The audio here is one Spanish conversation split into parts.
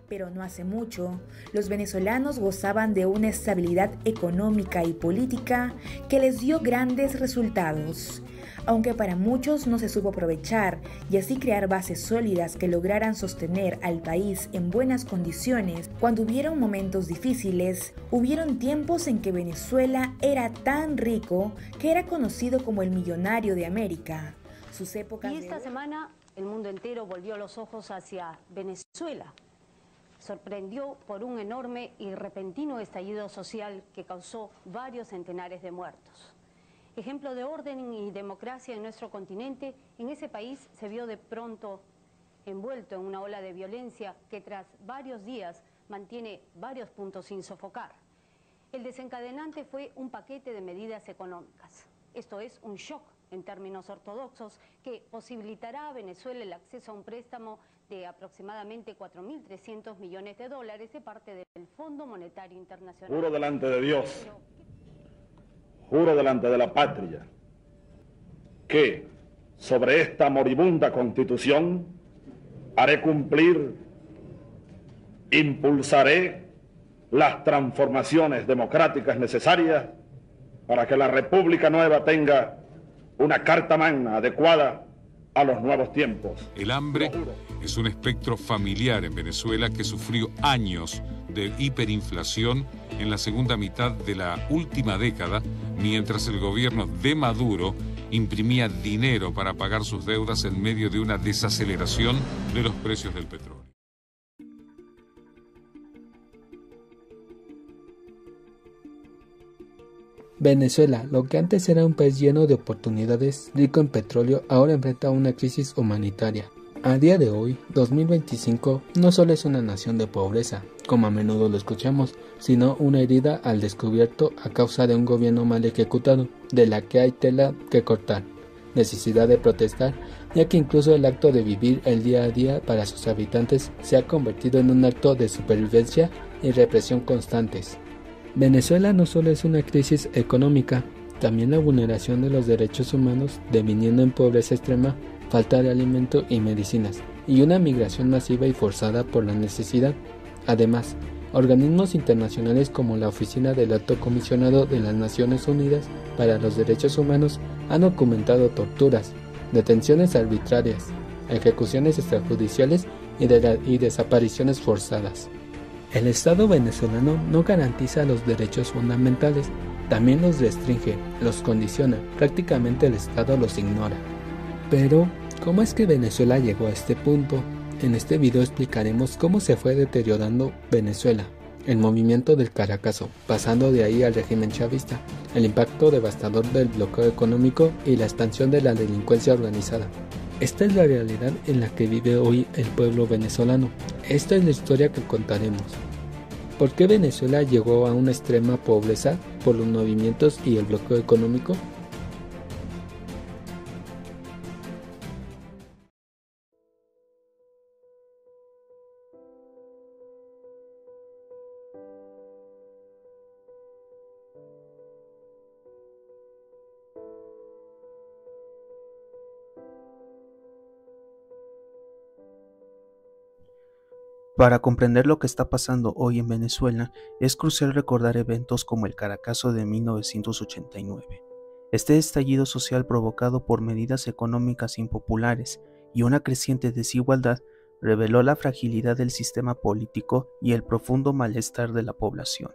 Pero no hace mucho, los venezolanos gozaban de una estabilidad económica y política que les dio grandes resultados. Aunque para muchos no se supo aprovechar y así crear bases sólidas que lograran sostener al país en buenas condiciones, cuando hubieron momentos difíciles, hubieron tiempos en que Venezuela era tan rico que era conocido como el millonario de América. Sus épocas y esta semana el mundo entero volvió los ojos hacia Venezuela. Sorprendió por un enorme y repentino estallido social que causó varios centenares de muertos. Ejemplo de orden y democracia en nuestro continente, en ese país se vio de pronto envuelto en una ola de violencia que tras varios días mantiene varios puntos sin sofocar. El desencadenante fue un paquete de medidas económicas. Esto es un shock en términos ortodoxos que posibilitará a Venezuela el acceso a un préstamo de aproximadamente 4.300 millones de dólares de parte del Fondo Monetario Internacional. Juro delante de Dios, juro delante de la patria, que sobre esta moribunda Constitución haré cumplir, impulsaré las transformaciones democráticas necesarias para que la República Nueva tenga una carta magna adecuada a los nuevos tiempos. El hambre es un espectro familiar en Venezuela que sufrió años de hiperinflación en la segunda mitad de la última década, mientras el gobierno de Maduro imprimía dinero para pagar sus deudas en medio de una desaceleración de los precios del petróleo. Venezuela, lo que antes era un país lleno de oportunidades, rico en petróleo, ahora enfrenta una crisis humanitaria. A día de hoy, 2025, no solo es una nación de pobreza, como a menudo lo escuchamos, sino una herida al descubierto a causa de un gobierno mal ejecutado, de la que hay tela que cortar, necesidad de protestar, ya que incluso el acto de vivir el día a día para sus habitantes se ha convertido en un acto de supervivencia y represión constantes. Venezuela no solo es una crisis económica, también la vulneración de los derechos humanos, deviniendo en pobreza extrema, falta de alimento y medicinas, y una migración masiva y forzada por la necesidad. Además, organismos internacionales como la Oficina del Alto Comisionado de las Naciones Unidas para los Derechos Humanos han documentado torturas, detenciones arbitrarias, ejecuciones extrajudiciales y desapariciones forzadas. El Estado venezolano no garantiza los derechos fundamentales, también los restringe, los condiciona, prácticamente el Estado los ignora. Pero, ¿cómo es que Venezuela llegó a este punto? En este video explicaremos cómo se fue deteriorando Venezuela, el movimiento del Caracazo, pasando de ahí al régimen chavista, el impacto devastador del bloqueo económico y la expansión de la delincuencia organizada. Esta es la realidad en la que vive hoy el pueblo venezolano. Esta es la historia que contaremos. ¿Por qué Venezuela llegó a una extrema pobreza por los movimientos y el bloqueo económico? Para comprender lo que está pasando hoy en Venezuela, es crucial recordar eventos como el Caracazo de 1989. Este estallido social provocado por medidas económicas impopulares y una creciente desigualdad reveló la fragilidad del sistema político y el profundo malestar de la población.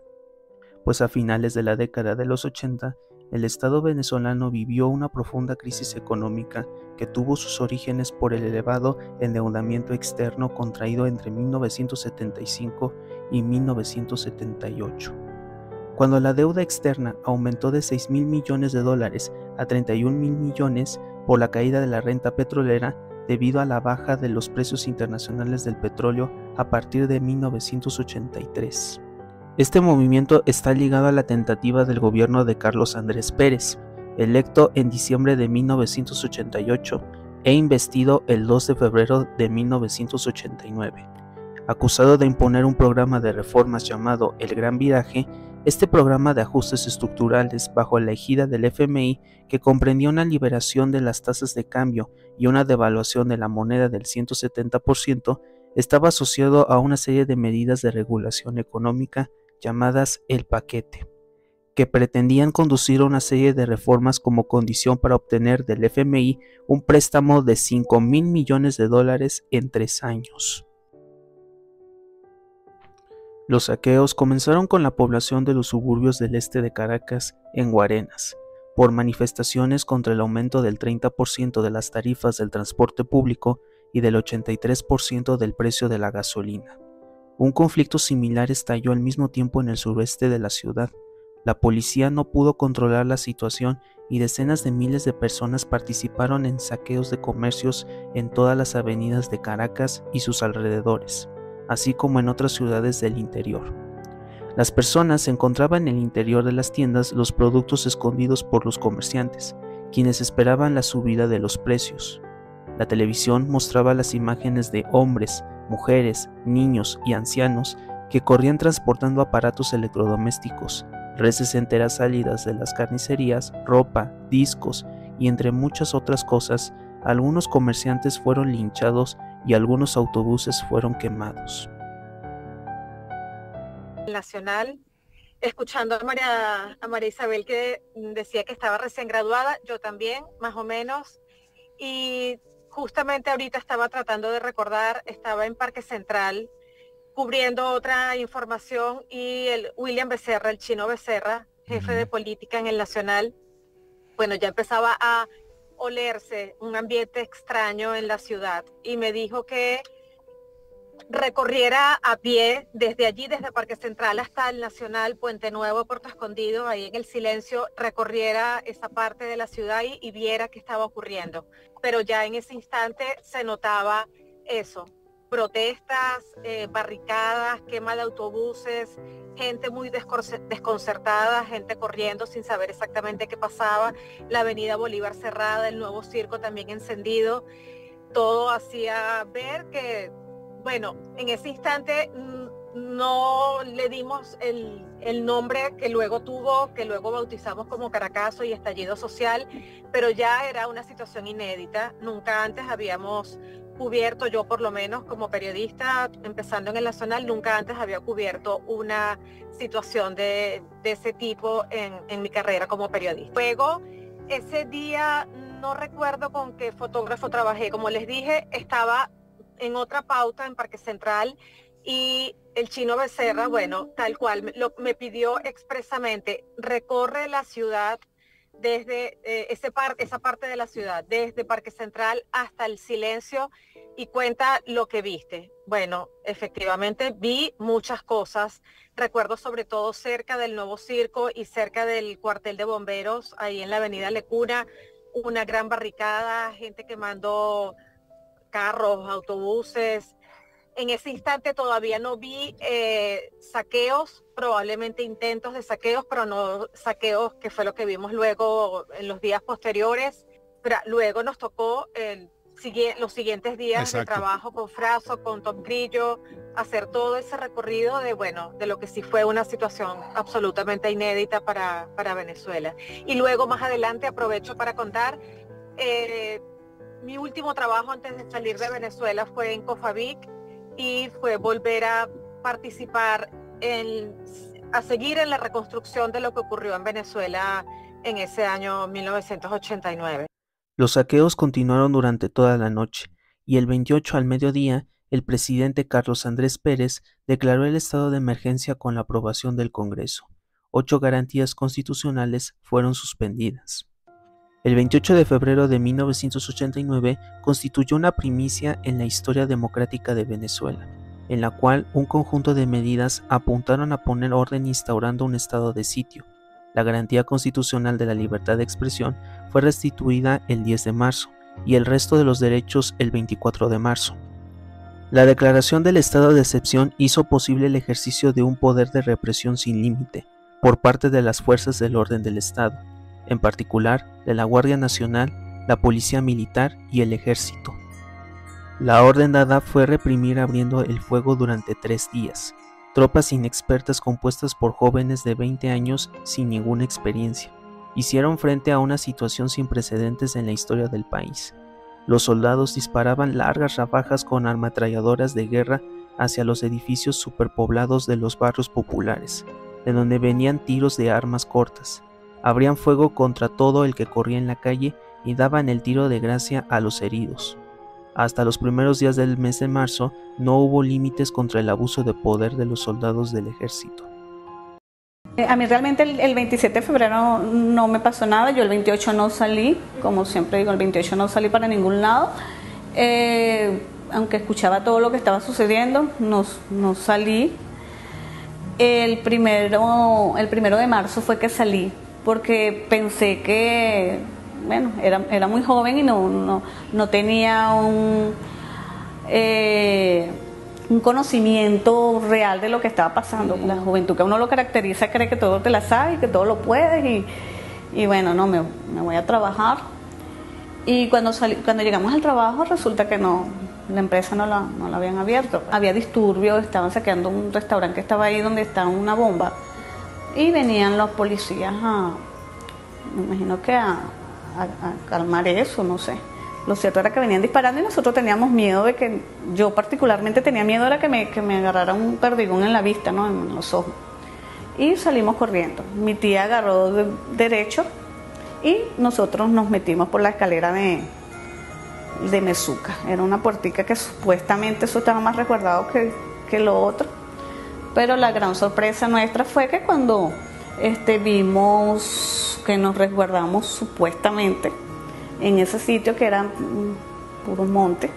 Pues a finales de la década de los 80, el Estado venezolano vivió una profunda crisis económica que tuvo sus orígenes por el elevado endeudamiento externo contraído entre 1975 y 1978. Cuando la deuda externa aumentó de $6.000 millones a $31.000 millones por la caída de la renta petrolera debido a la baja de los precios internacionales del petróleo a partir de 1983. Este movimiento está ligado a la tentativa del gobierno de Carlos Andrés Pérez, electo en diciembre de 1988 e investido el 2 de febrero de 1989. Acusado de imponer un programa de reformas llamado El Gran Viraje, este programa de ajustes estructurales bajo la égida del FMI, que comprendía una liberación de las tasas de cambio y una devaluación de la moneda del 170%, estaba asociado a una serie de medidas de regulación económica llamadas el paquete, que pretendían conducir a una serie de reformas como condición para obtener del FMI un préstamo de $5.000 millones en 3 años. Los saqueos comenzaron con la población de los suburbios del este de Caracas en Guarenas, por manifestaciones contra el aumento del 30% de las tarifas del transporte público y del 83% del precio de la gasolina. Un conflicto similar estalló al mismo tiempo en el sureste de la ciudad. La policía no pudo controlar la situación y decenas de miles de personas participaron en saqueos de comercios en todas las avenidas de Caracas y sus alrededores, así como en otras ciudades del interior. Las personas encontraban en el interior de las tiendas los productos escondidos por los comerciantes, quienes esperaban la subida de los precios. La televisión mostraba las imágenes de hombres, mujeres, niños y ancianos que corrían transportando aparatos electrodomésticos, reses enteras salidas de las carnicerías, ropa, discos y entre muchas otras cosas. Algunos comerciantes fueron linchados y algunos autobuses fueron quemados. Nacional, escuchando a María Isabel que decía que estaba recién graduada, yo también, más o menos, y justamente ahorita estaba tratando de recordar, estaba en Parque Central cubriendo otra información y el William Becerra, el Chino Becerra, jefe de política en el Nacional, bueno, ya empezaba a olerse un ambiente extraño en la ciudad y me dijo que recorriera a pie desde allí, desde Parque Central hasta el Nacional, Puente Nuevo, Puerto Escondido, ahí en el silencio, recorriera esa parte de la ciudad y viera qué estaba ocurriendo. Pero ya en ese instante se notaba eso, protestas, barricadas, quema de autobuses, gente muy desconcertada, gente corriendo sin saber exactamente qué pasaba, la avenida Bolívar cerrada, el Nuevo Circo también encendido. Todo hacía ver que, bueno, en ese instante no le dimos el nombre que luego tuvo, que luego bautizamos como Caracazo y estallido social, pero ya era una situación inédita. Nunca antes habíamos cubierto, yo por lo menos como periodista, empezando en el Nacional, nunca antes había cubierto una situación de ese tipo en mi carrera como periodista. Luego, ese día no recuerdo con qué fotógrafo trabajé, como les dije, estaba en otra pauta en Parque Central y el Chino Becerra, bueno, tal cual, me pidió expresamente, recorre la ciudad desde esa parte de la ciudad, desde Parque Central hasta el silencio y cuenta lo que viste. Bueno, efectivamente vi muchas cosas, recuerdo sobre todo cerca del Nuevo Circo y cerca del cuartel de bomberos, ahí en la avenida Lecuna, una gran barricada, gente quemando carros, autobuses. En ese instante todavía no vi saqueos, probablemente intentos de saqueos, pero no saqueos, que fue lo que vimos luego en los días posteriores. Pero luego nos tocó los siguientes días de trabajo con Fraso, con Tom Grillo, hacer todo ese recorrido de lo que sí fue una situación absolutamente inédita para Venezuela. Y luego más adelante aprovecho para contar, mi último trabajo antes de salir de Venezuela fue en Cofavic y fue volver a participar a seguir en la reconstrucción de lo que ocurrió en Venezuela en ese año 1989. Los saqueos continuaron durante toda la noche, y el 28 al mediodía, el presidente Carlos Andrés Pérez declaró el estado de emergencia con la aprobación del Congreso. 8 garantías constitucionales fueron suspendidas. El 28 de febrero de 1989 constituyó una primicia en la historia democrática de Venezuela, en la cual un conjunto de medidas apuntaron a poner orden instaurando un estado de sitio. La garantía constitucional de la libertad de expresión fue restituida el 10 de marzo y el resto de los derechos el 24 de marzo. La declaración del estado de excepción hizo posible el ejercicio de un poder de represión sin límite por parte de las fuerzas del orden del Estado, en particular de la Guardia Nacional, la Policía Militar y el Ejército. La orden dada fue reprimir abriendo el fuego durante 3 días. Tropas inexpertas compuestas por jóvenes de 20 años sin ninguna experiencia hicieron frente a una situación sin precedentes en la historia del país. Los soldados disparaban largas ráfagas con ametralladoras de guerra hacia los edificios superpoblados de los barrios populares, de donde venían tiros de armas cortas. Abrían fuego contra todo el que corría en la calle y daban el tiro de gracia a los heridos. Hasta los primeros días del mes de marzo no hubo límites contra el abuso de poder de los soldados del ejército. A mí realmente el 27 de febrero no me pasó nada, yo el 28 no salí, como siempre digo, el 28 no salí para ningún lado, aunque escuchaba todo lo que estaba sucediendo, no salí. El primero de marzo fue que salí, porque pensé que, bueno, era muy joven y no tenía un conocimiento real de lo que estaba pasando. La juventud que a uno lo caracteriza cree que todo te la sabe y que todo lo puedes y bueno, no, me voy a trabajar. Y cuando llegamos al trabajo resulta que no, la empresa no la habían abierto. Había disturbios, estaban saqueando un restaurante que estaba ahí donde estaba una bomba y venían los policías me imagino que a calmar eso, no sé. Lo cierto era que venían disparando y nosotros teníamos miedo de que, yo particularmente tenía miedo de que me agarrara un perdigón en la vista, ¿no? En los ojos. Y salimos corriendo. Mi tía agarró derecho y nosotros nos metimos por la escalera de Mezuca. Era una puertica que supuestamente eso estaba más resguardado que lo otro. Pero la gran sorpresa nuestra fue que cuando vimos que nos resguardamos supuestamente en ese sitio que era puro monte,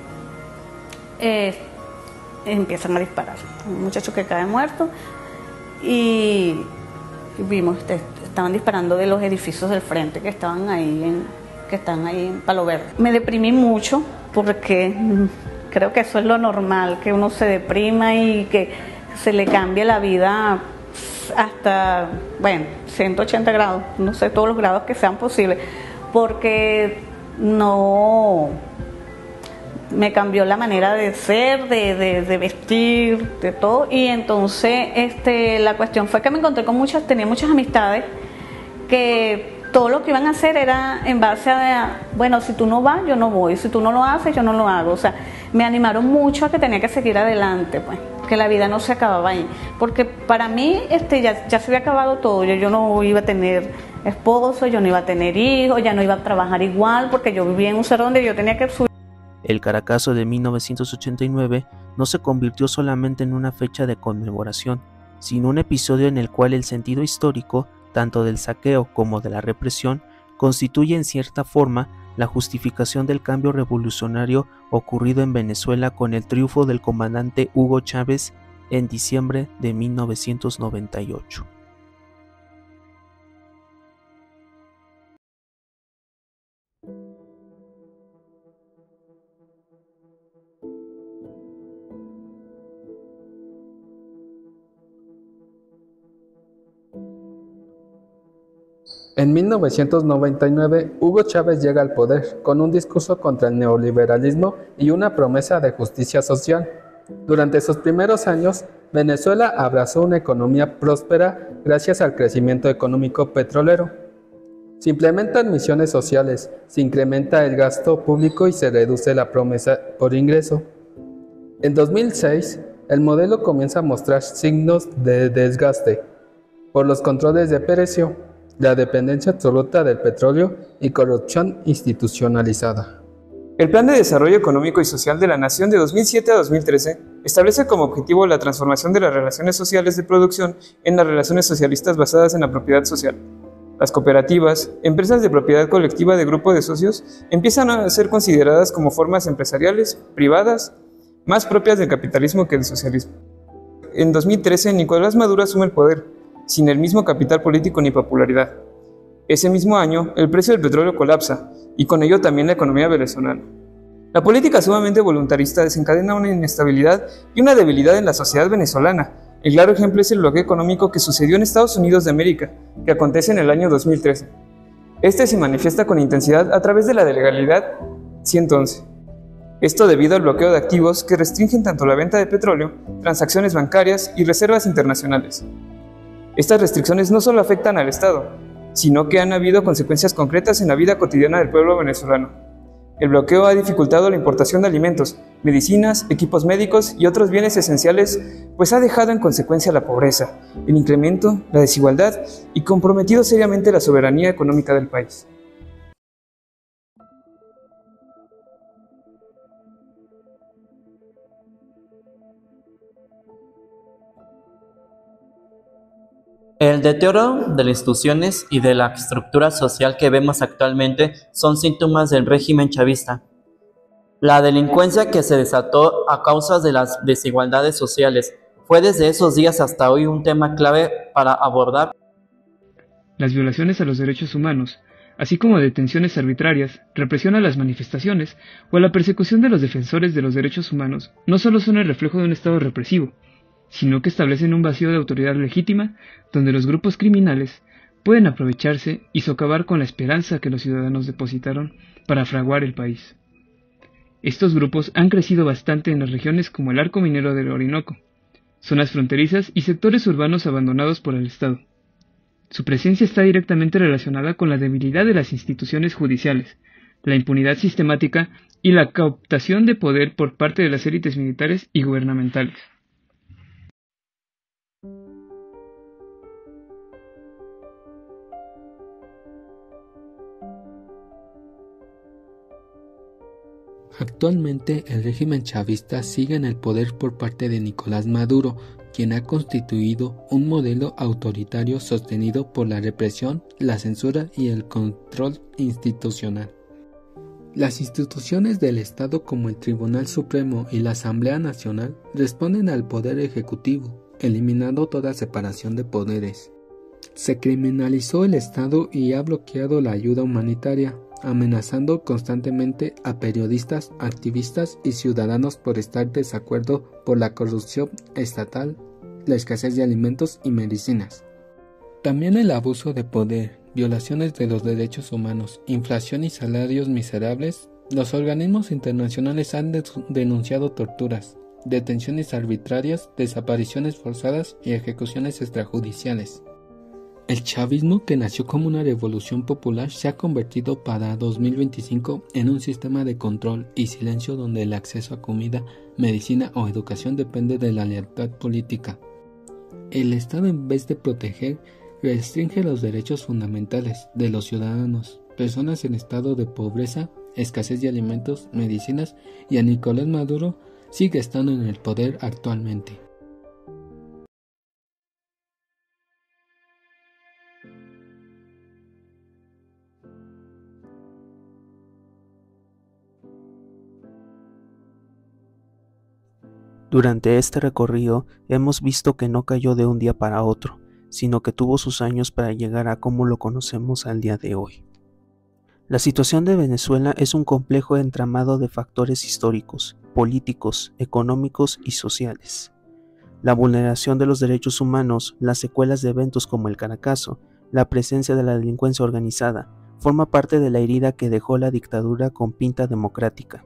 empiezan a disparar. Un muchacho que cae muerto y vimos, estaban disparando de los edificios del frente que están ahí en Palo Verde. Me deprimí mucho porque creo que eso es lo normal, que uno se deprima y que se le cambie la vida hasta, bueno, 180 grados, no sé, todos los grados que sean posibles, porque no me cambió la manera de ser, de vestir, de todo. Y entonces la cuestión fue que me encontré con tenía muchas amistades que todo lo que iban a hacer era en base a, bueno, si tú no vas, yo no voy, si tú no lo haces, yo no lo hago. O sea, me animaron mucho a que tenía que seguir adelante, pues, que la vida no se acababa ahí, porque para mí ya se había acabado todo. Yo no iba a tener esposo, yo no iba a tener hijos, ya no iba a trabajar igual, porque yo vivía en un cerro donde yo tenía que subir. El Caracazo de 1989 no se convirtió solamente en una fecha de conmemoración, sino un episodio en el cual el sentido histórico, tanto del saqueo como de la represión, constituye en cierta forma la justificación del cambio revolucionario ocurrido en Venezuela con el triunfo del comandante Hugo Chávez en diciembre de 1998. En 1999, Hugo Chávez llega al poder con un discurso contra el neoliberalismo y una promesa de justicia social. Durante sus primeros años, Venezuela abrazó una economía próspera gracias al crecimiento económico petrolero. Se implementan misiones sociales, se incrementa el gasto público y se reduce la promesa por ingreso. En 2006, el modelo comienza a mostrar signos de desgaste por los controles de precio, la dependencia absoluta del petróleo y corrupción institucionalizada. El Plan de Desarrollo Económico y Social de la Nación de 2007 a 2013 establece como objetivo la transformación de las relaciones sociales de producción en las relaciones socialistas basadas en la propiedad social. Las cooperativas, empresas de propiedad colectiva de grupo de socios, empiezan a ser consideradas como formas empresariales, privadas, más propias del capitalismo que del socialismo. En 2013, Nicolás Maduro asume el poder, sin el mismo capital político ni popularidad. Ese mismo año, el precio del petróleo colapsa, y con ello también la economía venezolana. La política sumamente voluntarista desencadena una inestabilidad y una debilidad en la sociedad venezolana. El claro ejemplo es el bloqueo económico que sucedió en Estados Unidos de América, que acontece en el año 2013. Este se manifiesta con intensidad a través de la legalidad 111. Esto debido al bloqueo de activos que restringen tanto la venta de petróleo, transacciones bancarias y reservas internacionales. Estas restricciones no solo afectan al Estado, sino que han habido consecuencias concretas en la vida cotidiana del pueblo venezolano. El bloqueo ha dificultado la importación de alimentos, medicinas, equipos médicos y otros bienes esenciales, pues ha dejado en consecuencia la pobreza, el incremento, la desigualdad y comprometido seriamente la soberanía económica del país. El deterioro de las instituciones y de la estructura social que vemos actualmente son síntomas del régimen chavista. La delincuencia que se desató a causa de las desigualdades sociales fue desde esos días hasta hoy un tema clave para abordar. Las violaciones a los derechos humanos, así como detenciones arbitrarias, represión a las manifestaciones o a la persecución de los defensores de los derechos humanos, no solo son el reflejo de un Estado represivo, sino que establecen un vacío de autoridad legítima donde los grupos criminales pueden aprovecharse y socavar con la esperanza que los ciudadanos depositaron para fraguar el país. Estos grupos han crecido bastante en las regiones como el Arco Minero del Orinoco, zonas fronterizas y sectores urbanos abandonados por el Estado. Su presencia está directamente relacionada con la debilidad de las instituciones judiciales, la impunidad sistemática y la cooptación de poder por parte de las élites militares y gubernamentales. Actualmente el régimen chavista sigue en el poder por parte de Nicolás Maduro, quien ha constituido un modelo autoritario sostenido por la represión, la censura y el control institucional. Las instituciones del Estado como el Tribunal Supremo y la Asamblea Nacional responden al poder ejecutivo, eliminando toda separación de poderes. Se criminalizó el Estado y ha bloqueado la ayuda humanitaria, amenazando constantemente a periodistas, activistas y ciudadanos por estar de desacuerdo por la corrupción estatal, la escasez de alimentos y medicinas. También el abuso de poder, violaciones de los derechos humanos, inflación y salarios miserables. Los organismos internacionales han denunciado torturas, detenciones arbitrarias, desapariciones forzadas y ejecuciones extrajudiciales. El chavismo, que nació como una revolución popular, se ha convertido para 2025 en un sistema de control y silencio donde el acceso a comida, medicina o educación depende de la lealtad política. El Estado, en vez de proteger, restringe los derechos fundamentales de los ciudadanos, personas en estado de pobreza, escasez de alimentos, medicinas, y a Nicolás Maduro sigue estando en el poder actualmente. Durante este recorrido hemos visto que no cayó de un día para otro, sino que tuvo sus años para llegar a como lo conocemos al día de hoy. La situación de Venezuela es un complejo entramado de factores históricos, políticos, económicos y sociales. La vulneración de los derechos humanos, las secuelas de eventos como el Caracazo, la presencia de la delincuencia organizada, forma parte de la herida que dejó la dictadura con pinta democrática.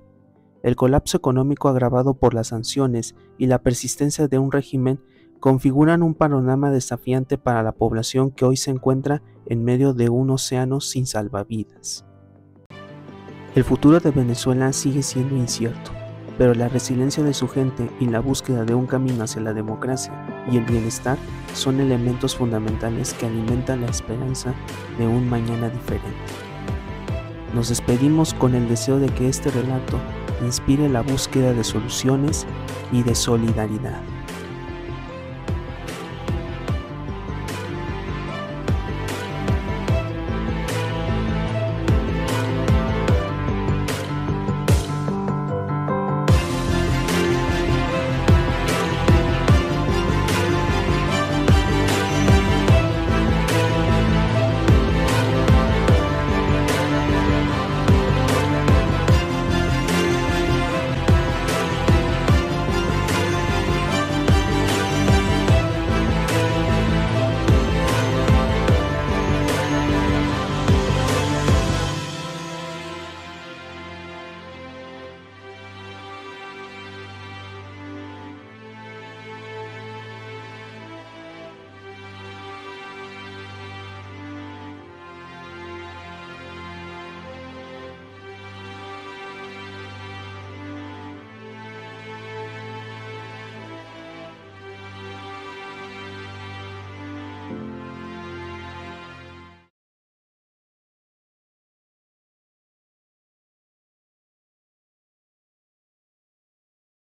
El colapso económico agravado por las sanciones y la persistencia de un régimen configuran un panorama desafiante para la población que hoy se encuentra en medio de un océano sin salvavidas. El futuro de Venezuela sigue siendo incierto, pero la resiliencia de su gente y la búsqueda de un camino hacia la democracia y el bienestar son elementos fundamentales que alimentan la esperanza de un mañana diferente. Nos despedimos con el deseo de que este relato inspire la búsqueda de soluciones y de solidaridad.